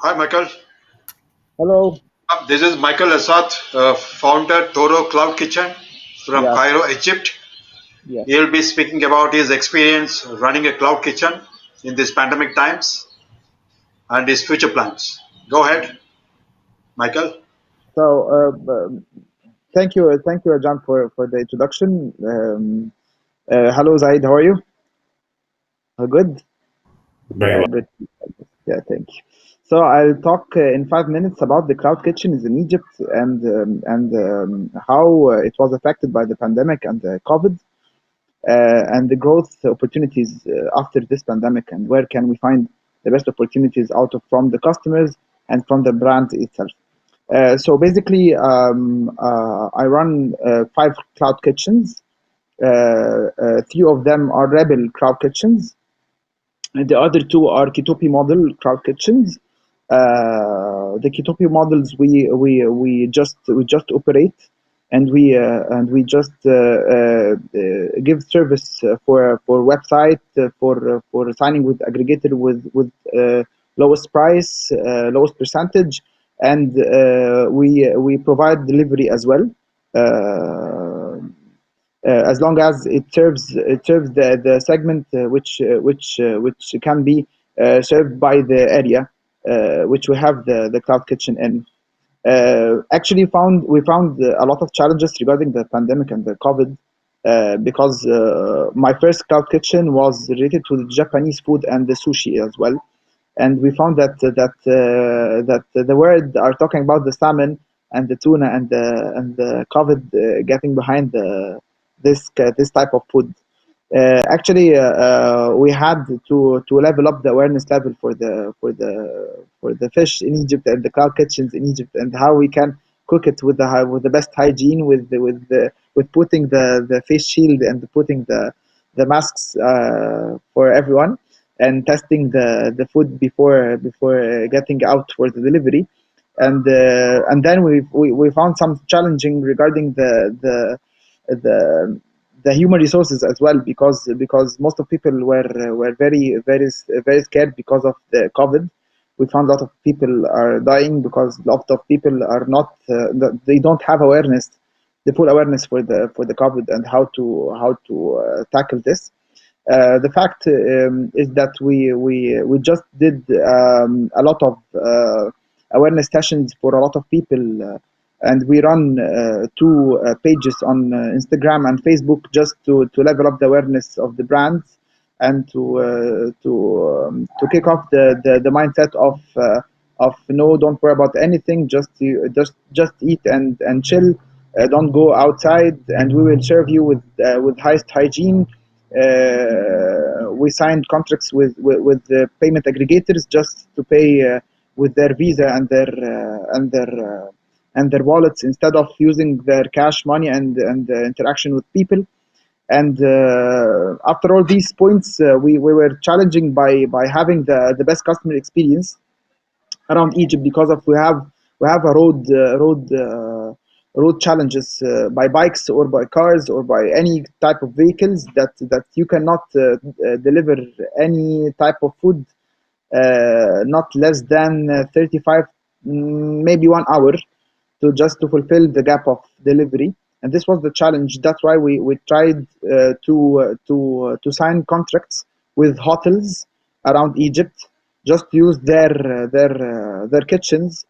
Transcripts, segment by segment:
Hi, Michael. Hello. This is Michael Asaad, founder Toro Cloud Kitchen from Yes, Cairo, Egypt. yes. He'll be speaking about his experience running a cloud kitchen in these pandemic times and his future plans. Go ahead, Michael. So, thank you, John, for the introduction. Hello, Zaid. How are you? Good. Very Yeah, well. good. Yeah, thank you. So, I'll talk in 5 minutes about the cloud kitchens in Egypt and how it was affected by the pandemic and the COVID, and the growth opportunities after this pandemic, and where can we find the best opportunities out of from the customers and from the brand itself. So basically, I run 5 cloud kitchens. Three of them are Rebel cloud kitchens, and the other two are Kitopi model cloud kitchens. The Kitopi models we just operate, and we just give service for website, for signing with aggregator with lowest price, lowest percentage, and we provide delivery as well. As long as it serves the segment which can be served by the area which we have the cloud kitchen in. Actually, we found a lot of challenges regarding the pandemic and the COVID, because my first cloud kitchen was related to the Japanese food and the sushi as well, and we found that the world are talking about the salmon and the tuna and the COVID getting behind this type of food. Actually, we had to level up the awareness level for the fish in Egypt and the cloud kitchens in Egypt, and how we can cook it with the best hygiene, with putting the face shield and putting the masks for everyone, and testing the food before getting out for the delivery. And then we found some challenging regarding the the human resources as well, because most of people were very scared because of the COVID. We found a lot of people are dying because a lot of people are not they don't have awareness, the full awareness for the COVID, and how to tackle this. The fact is that we just did a lot of awareness sessions for a lot of people, and we run two pages on Instagram and Facebook, just to level up the awareness of the brands, and to kick off the mindset of no, don't worry about anything, just eat and chill. Don't go outside, and we will serve you with highest hygiene. We signed contracts with the payment aggregators just to pay with their Visa and their wallets, instead of using their cash money and interaction with people. And after all these points, we were challenging by having the best customer experience around Egypt, because of we have a road challenges by bikes or by cars or by any type of vehicles, that you cannot deliver any type of food not less than 35, maybe 1 hour, to fulfill the gap of delivery. And this was the challenge. That's why we tried to sign contracts with hotels around Egypt, just use their kitchens,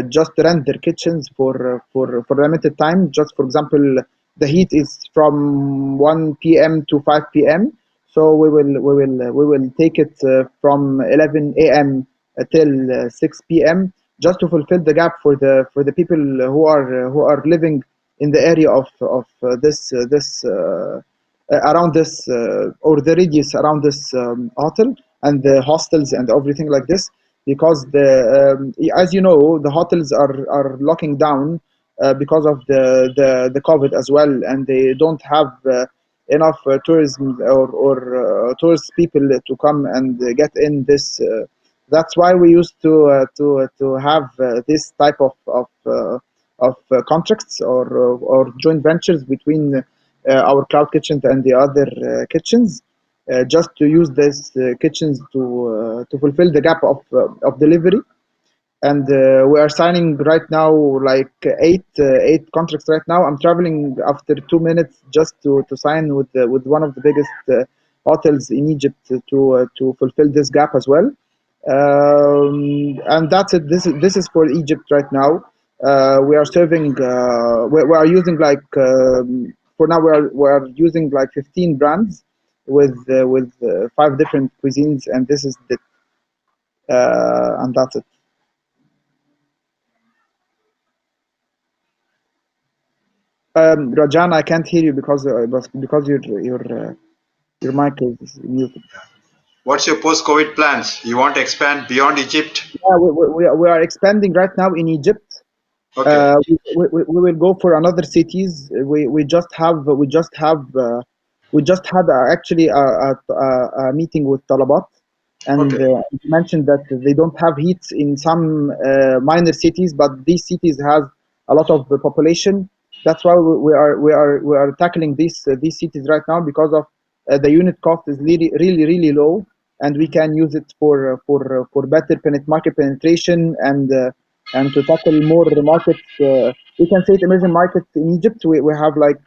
just rent their kitchens for limited time. Just for example, the heat is from 1 p.m. to 5 p.m., so we will take it from 11 a.m. till 6 p.m., just to fulfill the gap for the people who are living in the area of this around this, or the radius around this hotel, and the hostels and everything like this. Because as you know, the hotels are locking down because of the COVID as well, and they don't have enough tourism or tourist people to come and get in this. That's why we used to have this type of contracts, or joint ventures between our cloud kitchen and the other kitchens, just to use these kitchens to fulfill the gap of delivery. and we are signing right now like eight contracts right now. I'm traveling after 2 minutes just to sign with one of the biggest hotels in Egypt to fulfill this gap as well. And that's it. This is for Egypt right now. We are serving. We are using like for now we are using like 15 brands with 5 different cuisines, and this is the and that's it. Rajan, I can't hear you because your mic is muted. What's your post-COVID plans? You want to expand beyond Egypt? Yeah, we are expanding right now in Egypt. Okay. We will go for another cities. We just had actually a meeting with Talabat, and Okay. he mentioned that they don't have heat in some minor cities, but these cities has a lot of population. That's why we are tackling these cities right now because of the unit cost is really low, and we can use it for better market penetration and to tackle more markets. We can say it emerging markets in Egypt. We have like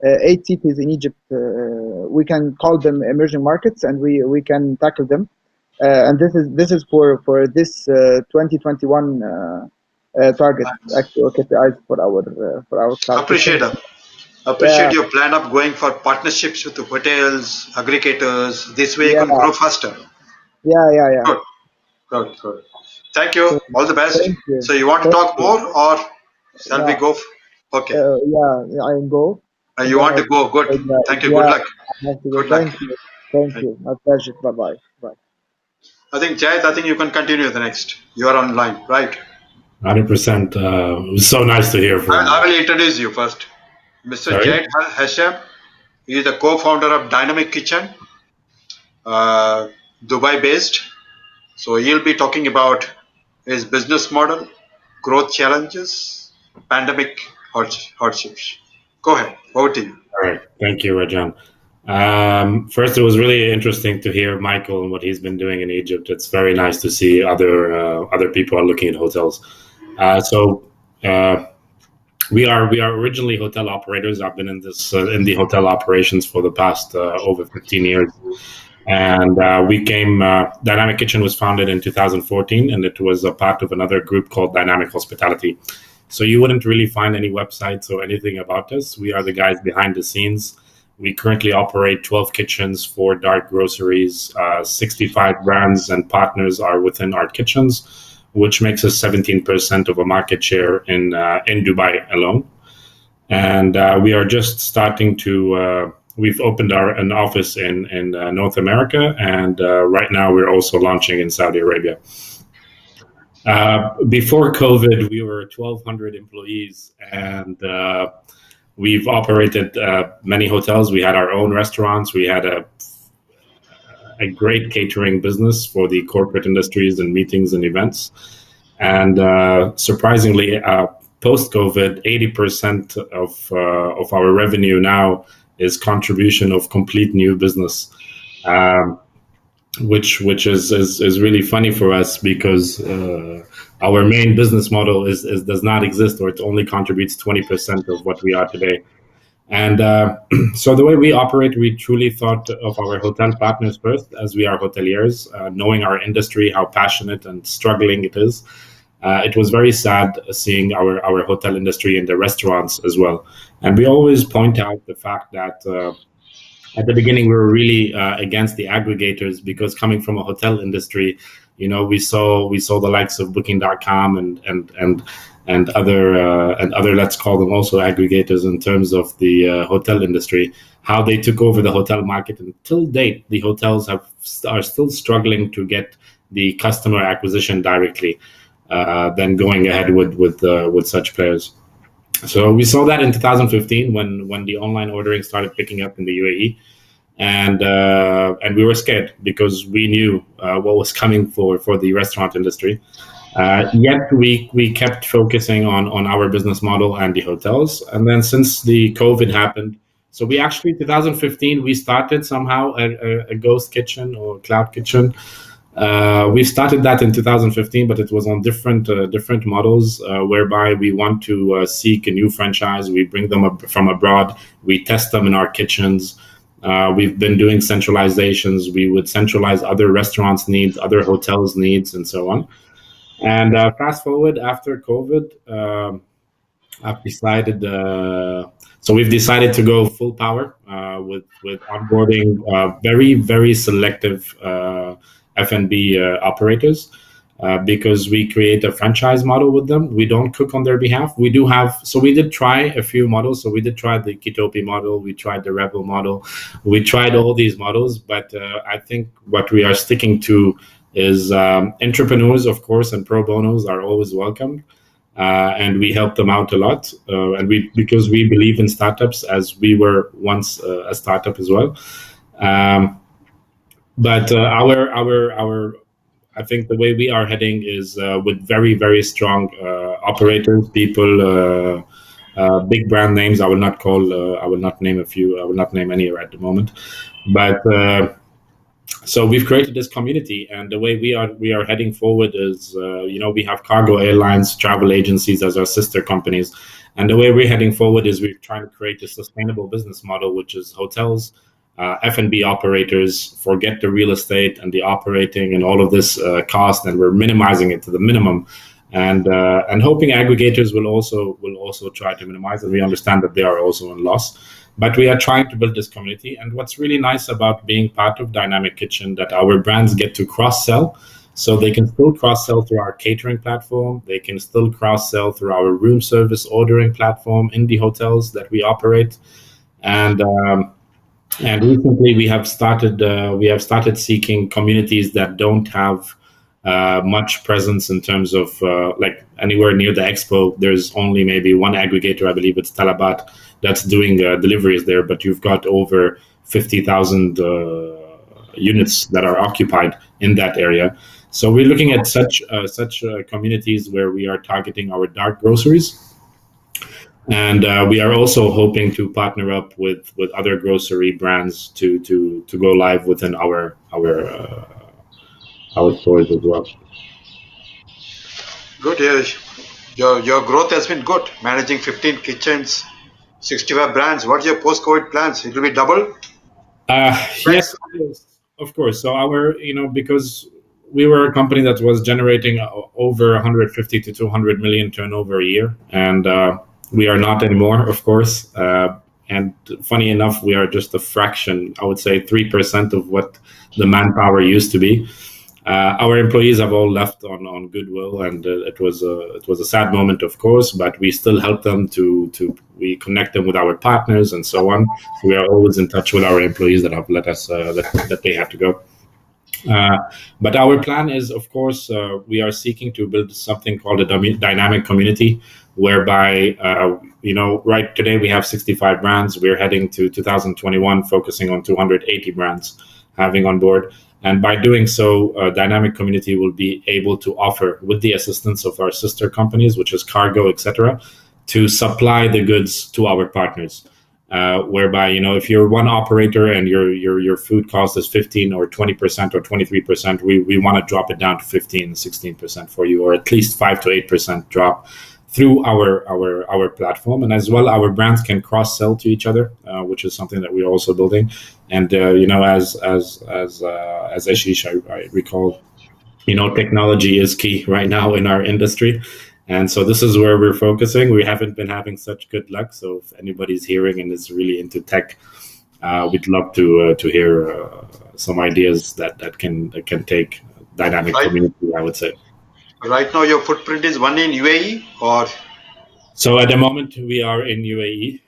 8 cities in Egypt. We can call them emerging markets, and we can tackle them. And this is for this 2021 target Nice. actually, or KPIs for our cloud kitchen. Appreciate it. Yeah, Appreciate your plan of going for partnerships with the hotels, aggregators. This way you yeah, can grow faster. yeah. Good, good, good. Thank you. So All the best. thank you, So you want to thank talk you. more or shall we Yeah, go? Okay. yeah. I go, and You then want to go? Good. Thank you. Good yeah, luck. I have to go. Good luck. Thank Thank you. My pleasure. Bye bye. Bye. I think Jayat, I think you can continue the next. You are online, right? 100%. It was so nice to hear from. I will introduce you first. Mr. Sorry. Zaid Hachem. He is the co-founder of Dynamic Kitchen, Dubai based. So he'll be talking about his business model, growth challenges, pandemic hardships. Go ahead, over to you. All right. Thank you, Rajan. First, it was really interesting to hear Michael and what he's been doing in Egypt. It's very nice to see other people are looking at hotels. So we are originally hotel operators. I've been in the hotel operations for the past over 15 years. And we came, Dynamic Kitchen was founded in 2014, and it was a part of another group called Dynamic Hospitality. So you wouldn't really find any websites or anything about us. We are the guys behind the scenes. We currently operate 12 kitchens, 4 dark groceries, 65 brands and partners are within our kitchens, which makes us 17% of a market share in Dubai alone. And we are just starting to. We've opened an office in North America, and right now we're also launching in Saudi Arabia. Before COVID, we were 1,200 employees, and we've operated many hotels. We had our own restaurants. We had a great catering business for the corporate industries and meetings and events. And surprisingly, post-COVID, 80% of our revenue now is contribution of complete new business, which is really funny for us because our main business model is does not exist, or it only contributes 20% of what we are today. And so the way we operate, we truly thought of our hotel partners first, as we are hoteliers, knowing our industry, how passionate and struggling it is. It was very sad seeing our hotel industry and the restaurants as well. And we always point out the fact that at the beginning we were really against the aggregators, because coming from a hotel industry, we saw the likes of Booking.com and other, let's call them also aggregators in terms of the hotel industry, how they took over the hotel market. Until date, the hotels are still struggling to get the customer acquisition directly. Than going ahead with such players. So we saw that in 2015 when the online ordering started picking up in the UAE, and we were scared because we knew what was coming for the restaurant industry. Yet we kept focusing on our business model and the hotels. And then since the COVID happened, so we actually 2015 we started somehow a ghost kitchen or cloud kitchen. We started that in 2015, but it was on different models, whereby we want to seek a new franchise. We bring them up from abroad. We test them in our kitchens. We've been doing centralizations. We would centralize other restaurants' needs, other hotels' needs, and so on. And fast forward after COVID, I've decided. So we've decided to go full power with onboarding very selective F&B operators, because we create a franchise model with them. We don't cook on their behalf. We do have, so we did try a few models. So we did try the Kitopi model. We tried the Rebel model. We tried all these models, but I think what we are sticking to is entrepreneurs, of course, and pro bonos are always welcome. And we help them out a lot, and because we believe in startups, as we were once a startup as well. But our I think the way we are heading is with very strong operators, people, big brand names. I will not call. I will not name a few. I will not name any at the moment. But so we've created this community, and the way we are heading forward is, we have cargo airlines, travel agencies as our sister companies, and the way we're heading forward is we're trying to create a sustainable business model, which is hotels, F&B operators, forget the real estate and the operating and all of this cost, and we're minimizing it to the minimum, and hoping aggregators will also try to minimize it. We understand that they are also in loss. But we are trying to build this community. And what's really nice about being part of Dynamic Kitchen, that our brands get to cross-sell. So they can still cross-sell through our catering platform. They can still cross-sell through our room service ordering platform in the hotels that we operate. And recently we have started seeking communities that don't have much presence in terms of like anywhere near the expo. There's only maybe one aggregator, I believe it's Talabat, that's doing deliveries there, but you've got over 50,000 units that are occupied in that area. So we're looking at such communities where we are targeting our dark groceries, and we are also hoping to partner up with other grocery brands to go live within our stores as well. Good. Your growth has been good. Managing 15 kitchens, 65 brands. What's your post-COVID plans? It will be double? Yes, of course. So because we were a company that was generating over 150 to 200 million turnover a year, and we are not anymore, of course. And funny enough, we are just a fraction, I would say 3% of what the manpower used to be. Our employees have all left on goodwill, and it was a sad moment, of course. But we still help them we connect them with our partners and so on. So we are always in touch with our employees that have let us that they have to go. But our plan is, of course, we are seeking to build something called a dynamic community, whereby right today we have 65 brands. We're heading to 2021, focusing on 280 brands having on board. And by doing so, Dynamic Community will be able to offer, with the assistance of our sister companies, which is Cargo, etc., to supply the goods to our partners. Whereby, if you're one operator and your food cost is 15 or 20% or 23%, we want to drop it down to 15, 16% for you, or at least 5 to 8% drop through our platform. And as well, our brands can cross sell to each other, which is something that we're also building. And as Ashish, I recall, technology is key right now in our industry. And so this is where we're focusing. We haven't been having such good luck. So if anybody's hearing and is really into tech, we'd love to hear some ideas that can take Dynamic Community, I would say. Right now, your footprint is one in UAE, or? So at the moment, we are in UAE,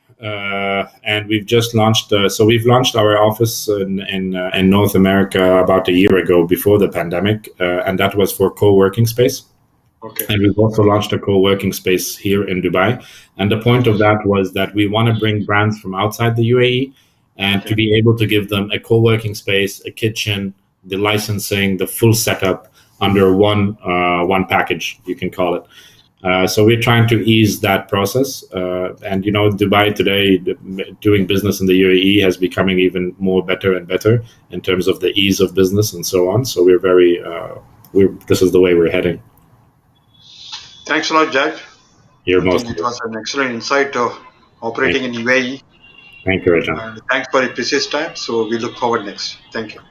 and we've just launched. So we've launched our office in North America about a year ago, before the pandemic, and that was for co-working space. Okay. And we've also launched a co-working space here in Dubai. And the point of that was that we want to bring brands from outside the UAE and to be able to give them a co-working space, a kitchen, the licensing, the full setup under one package, you can call it. So we're trying to ease that process. And Dubai today, doing business in the UAE has becoming even more better and better in terms of the ease of business and so on. So we're very, this is the way we're heading. Thanks a lot, Jack. You're I most think it was an excellent insight of operating in UAE. Thank you, Rajan. And thanks for your precious time. So we look forward next. Thank you.